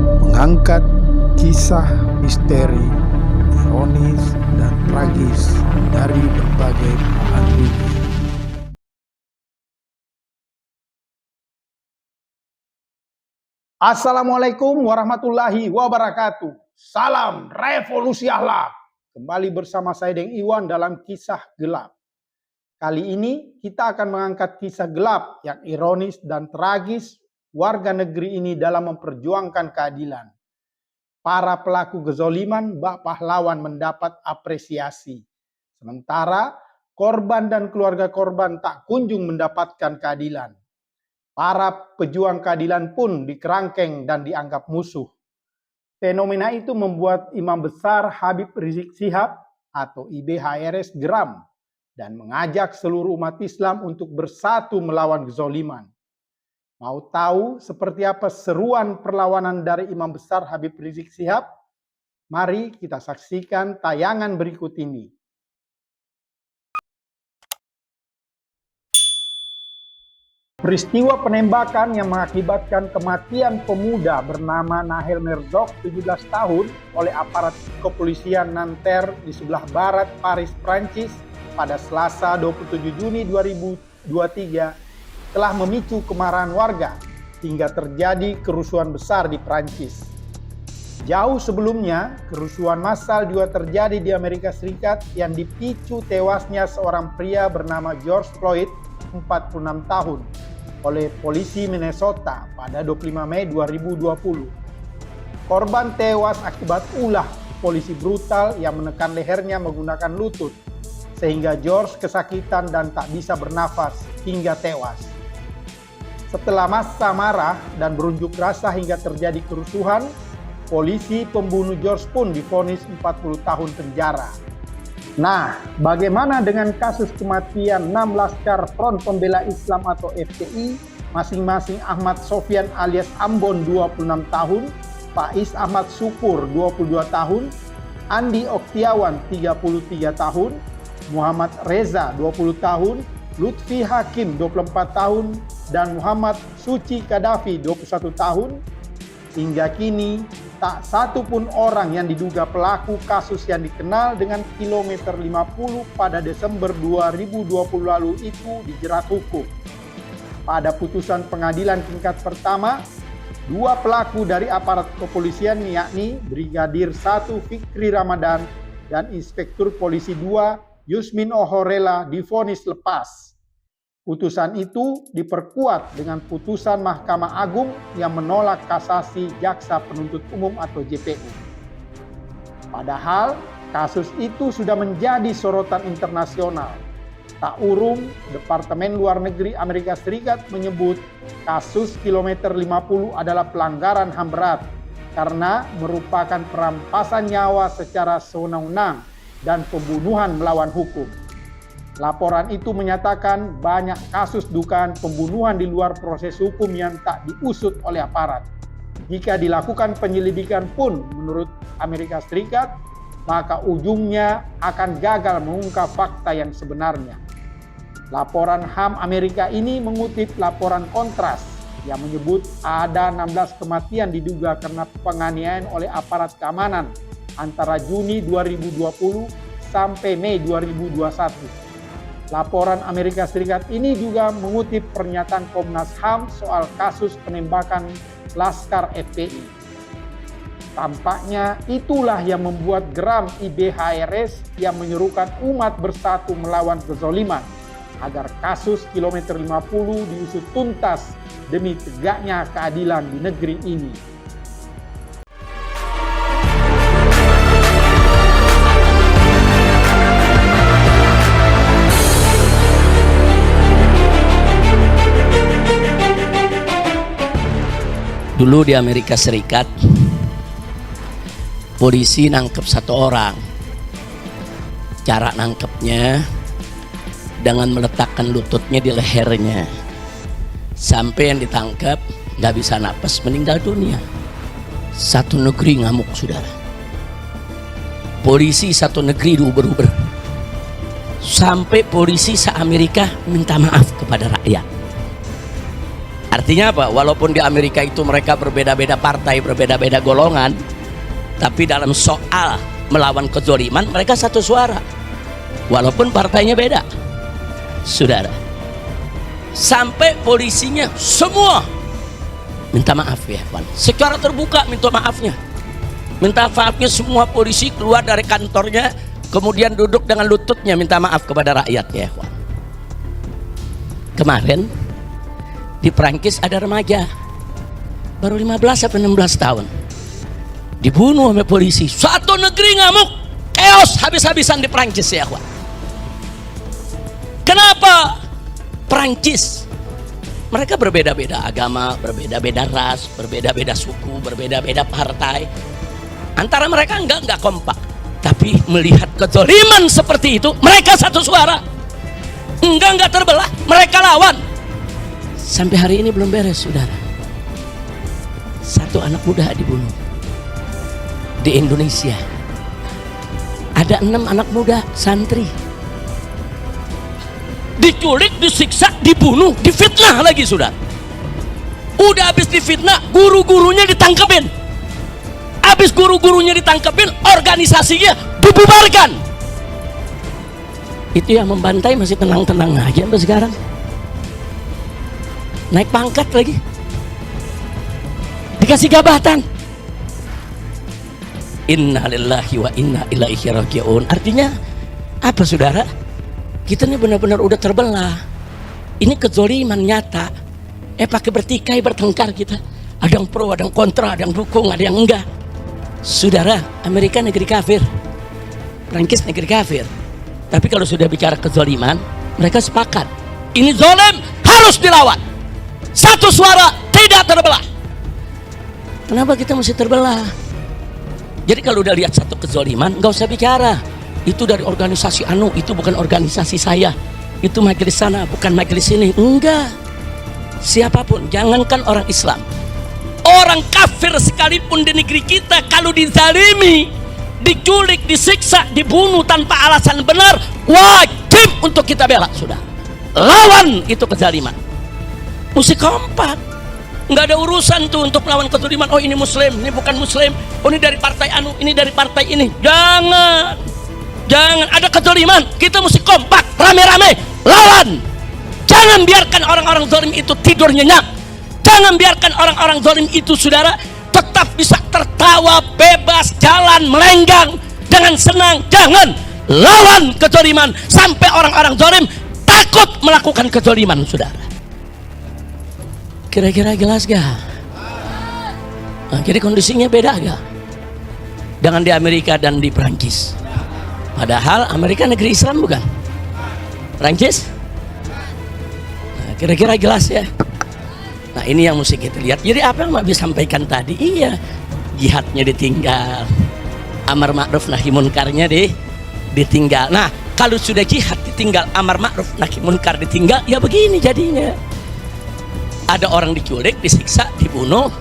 mengangkat kisah misteri, ironis, dan tragis dari berbagai belahan dunia. Assalamualaikum warahmatullahi wabarakatuh. Salam revolusi akhlak. Kembali bersama saya Deng Iwan dalam Kisah Gelap. Kali ini kita akan mengangkat kisah gelap yang ironis dan tragis warga negeri ini dalam memperjuangkan keadilan. Para pelaku kezoliman bak pahlawan mendapat apresiasi. Sementara korban dan keluarga korban tak kunjung mendapatkan keadilan. Para pejuang keadilan pun dikerangkeng dan dianggap musuh. Fenomena itu membuat Imam Besar Habib Rizik Syihab atau IBHRS geram dan mengajak seluruh umat Islam untuk bersatu melawan kezoliman. Mau tahu seperti apa seruan perlawanan dari Imam Besar Habib Rizik Syihab? Mari kita saksikan tayangan berikut ini. Peristiwa penembakan yang mengakibatkan kematian pemuda bernama Nahel Merzouk 17 tahun oleh aparat kepolisian Nanterre di sebelah barat Paris, Prancis pada Selasa 27 Juni 2023 telah memicu kemarahan warga hingga terjadi kerusuhan besar di Prancis. Jauh sebelumnya, kerusuhan massal juga terjadi di Amerika Serikat yang dipicu tewasnya seorang pria bernama George Floyd, 46 tahun, oleh polisi Minnesota pada 25 Mei 2020. Korban tewas akibat ulah polisi brutal yang menekan lehernya menggunakan lutut, sehingga George kesakitan dan tak bisa bernafas hingga tewas. Setelah massa marah dan berunjuk rasa hingga terjadi kerusuhan, polisi pembunuh George pun divonis 40 tahun penjara. Nah, bagaimana dengan kasus kematian 6 Laskar Front Pembela Islam atau FPI, masing-masing Ahmad Sofyan alias Ambon 26 tahun, Faiz Ahmad Syukur 22 tahun, Andi Oktiawan 33 tahun, Muhammad Reza 20 tahun, Lutfi Hakim 24 tahun, dan Muhammad Suci Kadafi 21 tahun. Hingga kini tak satu pun orang yang diduga pelaku kasus yang dikenal dengan kilometer 50 pada Desember 2020 lalu itu dijerat hukum. Pada putusan pengadilan tingkat pertama, 2 pelaku dari aparat kepolisian yakni Brigadir 1 Fikri Ramadan dan Inspektur Polisi 2 Yusmin Ohorela divonis lepas. Putusan itu diperkuat dengan putusan Mahkamah Agung yang menolak kasasi Jaksa Penuntut Umum atau JPU. Padahal kasus itu sudah menjadi sorotan internasional. Tak urung, Departemen Luar Negeri Amerika Serikat menyebut kasus kilometer 50 adalah pelanggaran HAM berat karena merupakan perampasan nyawa secara sewenang-wenang dan pembunuhan melawan hukum. Laporan itu menyatakan banyak kasus dugaan pembunuhan di luar proses hukum yang tak diusut oleh aparat. Jika dilakukan penyelidikan pun menurut Amerika Serikat, maka ujungnya akan gagal mengungkap fakta yang sebenarnya. Laporan HAM Amerika ini mengutip laporan Kontras yang menyebut ada 16 kematian diduga karena penganiayaan oleh aparat keamanan antara Juni 2020 sampai Mei 2021. Laporan Amerika Serikat ini juga mengutip pernyataan Komnas HAM soal kasus penembakan Laskar FPI. Tampaknya itulah yang membuat geram IBHRS yang menyerukan umat bersatu melawan kezoliman agar kasus kilometer 50 diusut tuntas demi tegaknya keadilan di negeri ini. Dulu di Amerika Serikat, polisi nangkep satu orang. Cara nangkepnya dengan meletakkan lututnya di lehernya. Sampai yang ditangkap nggak bisa napas, meninggal dunia. Satu negeri ngamuk, saudara. Polisi satu negeri diuber-uber. Sampai polisi se-Amerika minta maaf kepada rakyat. Artinya apa? Walaupun di Amerika itu mereka berbeda-beda partai, berbeda-beda golongan, tapi dalam soal melawan kezaliman mereka satu suara. Walaupun partainya beda. Saudara, sampai polisinya semua minta maaf ya, Pak. Secara terbuka minta maafnya. Minta maafnya semua polisi keluar dari kantornya, kemudian duduk dengan lututnya minta maaf kepada rakyat ya, Pak. Kemarin di Prancis ada remaja baru 15 sampai 16 tahun dibunuh oleh polisi. Satu negeri ngamuk, chaos habis-habisan di Prancis ya, Pak. Kenapa? Prancis mereka berbeda-beda agama, berbeda-beda ras, berbeda-beda suku, berbeda-beda partai. Antara mereka enggak kompak. Tapi melihat kezaliman seperti itu, mereka satu suara. Enggak terbelah, mereka lawan. Sampai hari ini belum beres, saudara. Satu anak muda dibunuh di Indonesia. Ada 6 anak muda santri diculik, disiksa, dibunuh, difitnah lagi, saudara. Udah habis difitnah, guru-gurunya ditangkapin. Habis guru-gurunya ditangkapin, organisasinya dibubarkan. Itu yang membantai masih tenang-tenang aja sampai sekarang. Naik pangkat lagi, dikasih jabatan. Inna lillahi wa inna ilaihi raji'un. Artinya apa, saudara? Kita ini benar-benar udah terbelah. Ini kezaliman nyata. Pakai bertikai, bertengkar kita. Ada yang pro, ada yang kontra, ada yang dukung, ada yang enggak. Saudara, Amerika negeri kafir, Prancis negeri kafir. Tapi kalau sudah bicara kezaliman, mereka sepakat. Ini zalim, harus dilawan. Satu suara, tidak terbelah. Kenapa kita mesti terbelah? Jadi kalau udah lihat satu kezaliman, nggak usah bicara. Itu dari organisasi anu, itu bukan organisasi saya. Itu majelis sana, bukan majelis ini. Enggak. Siapapun, jangankan orang Islam. Orang kafir sekalipun di negeri kita, kalau dizalimi, diculik, disiksa, dibunuh tanpa alasan benar, wajib untuk kita bela, sudah. Lawan itu kezaliman. Mesti kompak. Nggak ada urusan tuh untuk melawan kezaliman. Oh ini muslim, ini bukan muslim. Oh ini dari partai anu, ini dari partai ini. Jangan ada kezaliman. Kita mesti kompak, rame-rame lawan. Jangan biarkan orang-orang zalim itu tidur nyenyak. Jangan biarkan orang-orang zalim itu, saudara, tetap bisa tertawa bebas, jalan melenggang dengan senang. Jangan lawan kezaliman sampai orang-orang zalim takut melakukan kezaliman, saudara. Kira-kira jelas gak? Nah, jadi kondisinya beda gak? Dengan di Amerika dan di Prancis. Padahal Amerika negeri Islam bukan? Prancis? Nah, kira-kira jelas ya? Nah ini yang mesti kita lihat. Jadi apa yang Nabi sampaikan tadi? Iya, jihadnya ditinggal, amar ma'ruf nahi munkarnya ditinggal. Nah kalau sudah jihad ditinggal, amar ma'ruf nahi munkar ditinggal, ya begini jadinya. Ada orang diculik, disiksa, dibunuh,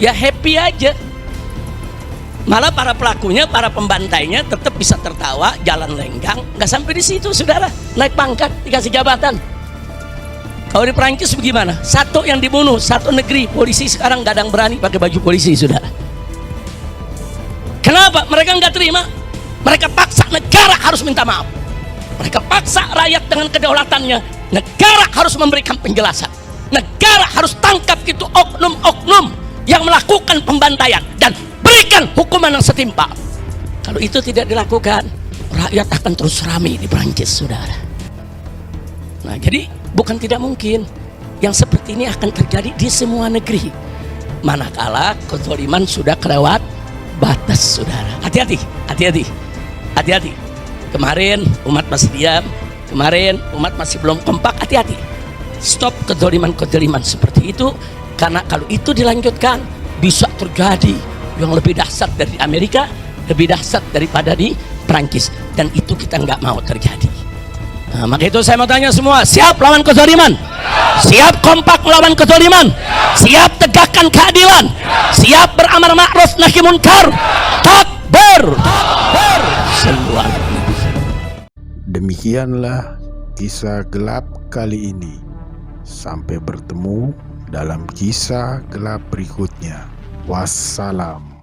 ya happy aja. Malah para pelakunya, para pembantainya tetap bisa tertawa, jalan lenggang. Nggak sampai di situ, saudara. Naik pangkat, dikasih jabatan. Kalau di Prancis bagaimana? Satu yang dibunuh, satu negeri. Polisi sekarang nggak ada yang berani pakai baju polisi, saudara. Kenapa? Mereka nggak terima. Mereka paksa negara harus minta maaf. Mereka paksa rakyat dengan kedaulatannya. Negara harus memberikan penjelasan. Negara harus tangkap itu oknum-oknum yang melakukan pembantaian dan berikan hukuman yang setimpal. Kalau itu tidak dilakukan, rakyat akan terus ramai di Prancis, saudara. Nah, jadi bukan tidak mungkin yang seperti ini akan terjadi di semua negeri. Manakala kezaliman sudah kelewat batas, saudara. Hati-hati, hati-hati, hati-hati. Kemarin umat masih diam, kemarin umat masih belum kompak. Hati-hati. Stop kezaliman-kezaliman seperti itu, karena kalau itu dilanjutkan bisa terjadi yang lebih dahsyat dari Amerika, lebih dahsyat daripada di Prancis, dan itu kita nggak mau terjadi. Nah, maka itu saya mau tanya semua, siap lawan kezaliman? Siap kompak melawan kezaliman? Siap tegakkan keadilan? Siap beramar ma'ruf nahi munkar? Takbir! Takbir! Semua. Demikianlah kisah gelap kali ini. Sampai bertemu dalam kisah gelap berikutnya. Wassalam.